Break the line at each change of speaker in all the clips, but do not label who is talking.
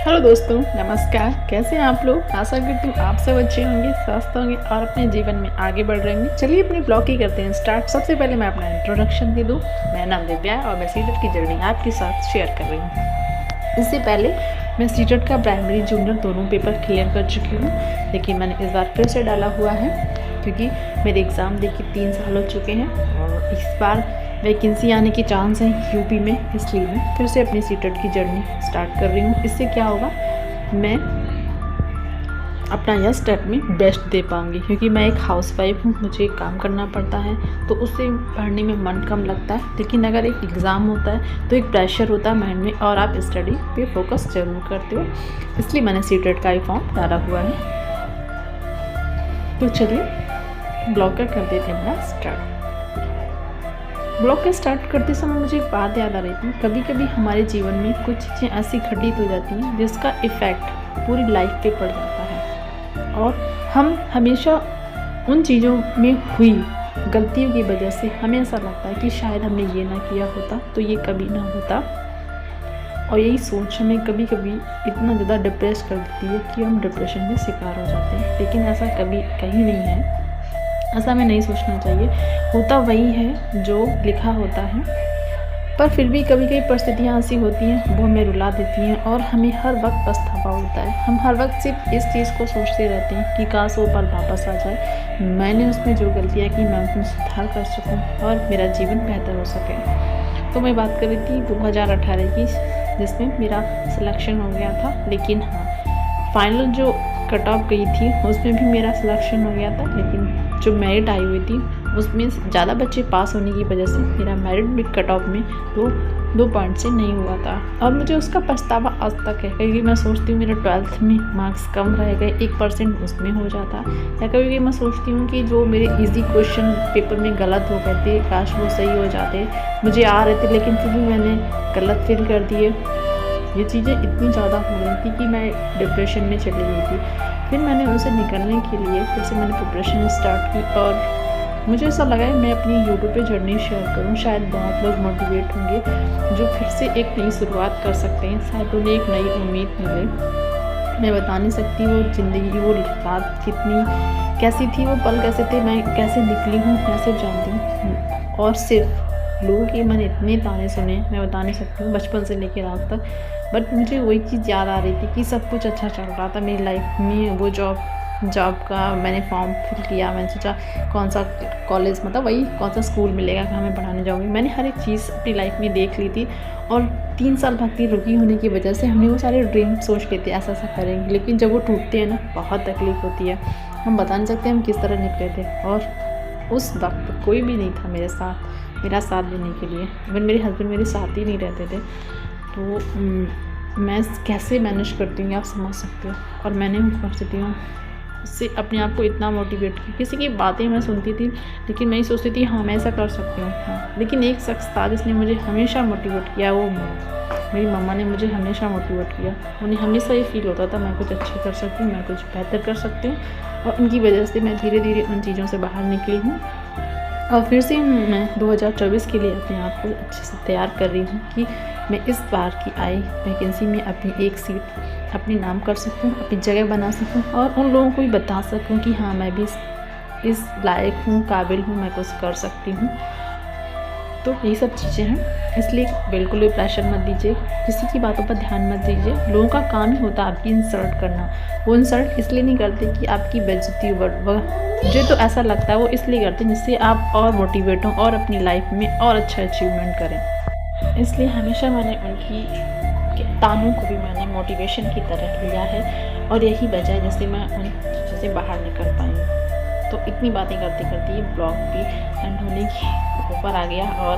Hello दोस्तों, नमस्कार। कैसे हैं आप लोग? आशा करती हूँ आप सब अच्छे होंगे, स्वस्थ होंगे और अपने जीवन में आगे बढ़ रहे होंगे। चलिए अपने ब्लॉग की करते हैं स्टार्ट। सबसे पहले मैं अपना इंट्रोडक्शन दे दूँ। मेरा नाम दिव्या है और मैं सीटेट की जर्नी आपके साथ शेयर कर रही हूँ। इससे पहले मैं सीटेट का प्राइमरी जूनियर दोनों पेपर क्लियर कर चुकी हूँ, लेकिन मैंने इस बार फिर से डाला हुआ है क्योंकि मेरे एग्ज़ाम देके 3 साल हो चुके हैं और इस बार वैकेंसी आने की चांस है यूपी में, इसलिए मैं फिर से अपनी सीटेट की जर्नी स्टार्ट कर रही हूँ। इससे क्या होगा, मैं अपना यह स्टेप में बेस्ट दे पाऊँगी क्योंकि मैं एक हाउसवाइफ हूँ, मुझे काम करना पड़ता है तो उससे पढ़ने में मन कम लगता है। लेकिन अगर एक एग्ज़ाम होता है तो एक प्रेशर होता है माइंड में और आप स्टडी पे फोकस जरूर करते हो, इसलिए मैंने सीटेट का ही फॉर्म डाला हुआ है। तो चलिए ब्लॉग का कर देते हैं अपना स्टार्ट। ब्लॉग का स्टार्ट करते समय मुझे एक बात याद आ रही थी, कभी कभी हमारे जीवन में कुछ चीज़ें ऐसी घटित हो जाती हैं जिसका इफ़ेक्ट पूरी लाइफ पे पड़ जाता है और हम हमेशा उन चीज़ों में हुई गलतियों की वजह से हमें ऐसा लगता है कि शायद हमने ये ना किया होता तो ये कभी ना होता, और यही सोच हमें कभी कभी इतना ज़्यादा डिप्रेस कर देती है कि हम डिप्रेशन में शिकार हो जाते हैं। लेकिन ऐसा कभी कहीं नहीं है, ऐसा हमें नहीं सोचना चाहिए। होता वही है जो लिखा होता है, पर फिर भी कभी कभी परिस्थितियाँ ऐसी होती हैं वो हमें रुला देती हैं और हमें हर वक्त पछतावा होता है। हम हर वक्त सिर्फ इस चीज़ को सोचते रहते हैं कि काश वो पल वापस आ जाए, मैंने उसमें जो गलतियाँ की मैं उसमें सुधार कर सकूँ और मेरा जीवन बेहतर हो सके। तो मैं बात कर रही थी 2018 की, जिसमें मेरा सिलेक्शन हो गया था। लेकिन हाँ, फाइनल जो कट ऑफ गई थी उसमें भी मेरा सिलेक्शन हो गया था, लेकिन जो मेरिट आई हुई थी उसमें ज़्यादा बच्चे पास होने की वजह से मेरा मेरिट भी कट ऑफ में 2 पॉइंट से नहीं हुआ था और मुझे उसका पछतावा आज तक है क्योंकि मैं सोचती हूँ मेरा 12th में मार्क्स कम रह गए, 1% उसमें हो जाता। या कभी कभी मैं सोचती हूँ कि जो मेरे इजी क्वेश्चन पेपर में गलत हो गए थे काश वो सही हो जाते, मुझे आ रहे थे लेकिन फिर भी मैंने गलत फिल कर दिए। ये चीज़ें इतनी ज़्यादा हो रही थी कि मैं डिप्रेशन में चली गई थी। फिर मैंने उनसे निकलने के लिए फिर से मैंने प्रिपरेशन स्टार्ट की और मुझे ऐसा लगा है मैं अपनी यूट्यूब पे जर्नी शेयर करूँ, शायद बहुत लोग मोटिवेट होंगे जो फिर से एक नई शुरुआत कर सकते हैं, शायद उन्हें एक नई उम्मीद मिले। मैं बता नहीं सकती वो ज़िंदगी, वो रात कितनी कैसी थी, वो पल कैसे थे, मैं कैसे निकली हूँ, कैसे जानती हूँ। और सिर्फ लोगों के मैंने इतने ताने सुने, मैं बता नहीं सकती हूँ बचपन से लेकर आज तक। बट मुझे वही चीज़ याद आ रही थी कि सब कुछ अच्छा चल रहा था मेरी लाइफ में। वो जॉब का मैंने फॉर्म फिल किया, मैंने सोचा कौन सा कॉलेज, मतलब वही कौन सा स्कूल मिलेगा, कहाँ मैं पढ़ाने जाऊँगी। मैंने हर एक चीज़ अपनी लाइफ में देख ली थी और 3 साल भक्ति रुकी होने की वजह से हमने वो सारे ड्रीम सोच लेते ऐसा करेंगे, लेकिन जब वो टूटते हैं ना बहुत तकलीफ़ होती है। हम बता नहीं सकते हम किस तरह निकले थे और उस वक्त कोई भी नहीं था मेरा साथ देने के लिए। इवन मेरे हस्बैंड मेरे साथ ही नहीं रहते थे, तो मैं कैसे मैनेज करती हूँ आप समझ सकते हो। और मैंने उन परिस्थितियों से अपने आप को इतना मोटिवेट किया। किसी की बातें मैं सुनती थी लेकिन मैं ही सोचती थी हाँ मैं ऐसा कर सकती हूँ, हाँ। लेकिन एक शख्स था जिसने मुझे हमेशा मोटिवेट किया, वो मेरी मम्मा ने मुझे हमेशा मोटिवेट किया। उन्हें हमेशा ये फील होता था मैं कुछ अच्छा कर सकती हूँ, मैं कुछ बेहतर कर सकती हूँ, और उनकी वजह से मैं धीरे धीरे उन चीज़ों से बाहर निकली हूँ। और फिर से मैं 2024 के लिए अपने आप को अच्छे से तैयार कर रही हूँ कि मैं इस बार की आई वैकेंसी में अपनी एक सीट अपने नाम कर सकूँ, अपनी जगह बना सकूँ और उन लोगों को भी बता सकूँ कि हाँ मैं भी इस लायक हूँ, काबिल हूँ, मैं कुछ कर सकती हूँ। तो यही सब चीज़ें हैं, इसलिए बिल्कुल भी प्रेशर मत दीजिए, किसी की बातों पर ध्यान मत दीजिए। लोगों का काम ही होता है आपकी इंसल्ट करना। वो इंसल्ट इसलिए नहीं करते कि आपकी बेइज्जती हो, मुझे तो ऐसा लगता है वो इसलिए करते हैं जिससे आप और मोटिवेट हों और अपनी लाइफ में और अच्छा अचीवमेंट करें। इसलिए हमेशा मैंने उनकी तानों को भी मैंने मोटिवेशन की तरह लिया है और यही वजह है जिससे मैं उन चीज़ों से बाहर निकल पाई हूँ। तो इतनी बातें करते करते ये ब्लॉग भी एंड होने के ऊपर आ गया और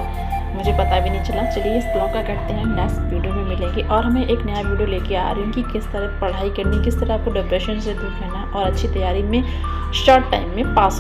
मुझे पता भी नहीं चला। चलिए इस ब्लॉग का करते हैं, नेक्स्ट वीडियो में मिलेंगे और मैं एक नया वीडियो लेके आ रही हूँ कि किस तरह पढ़ाई करनी, किस तरह आपको डिप्रेशन से दूर रहना और अच्छी तैयारी में शॉर्ट टाइम में पास हो।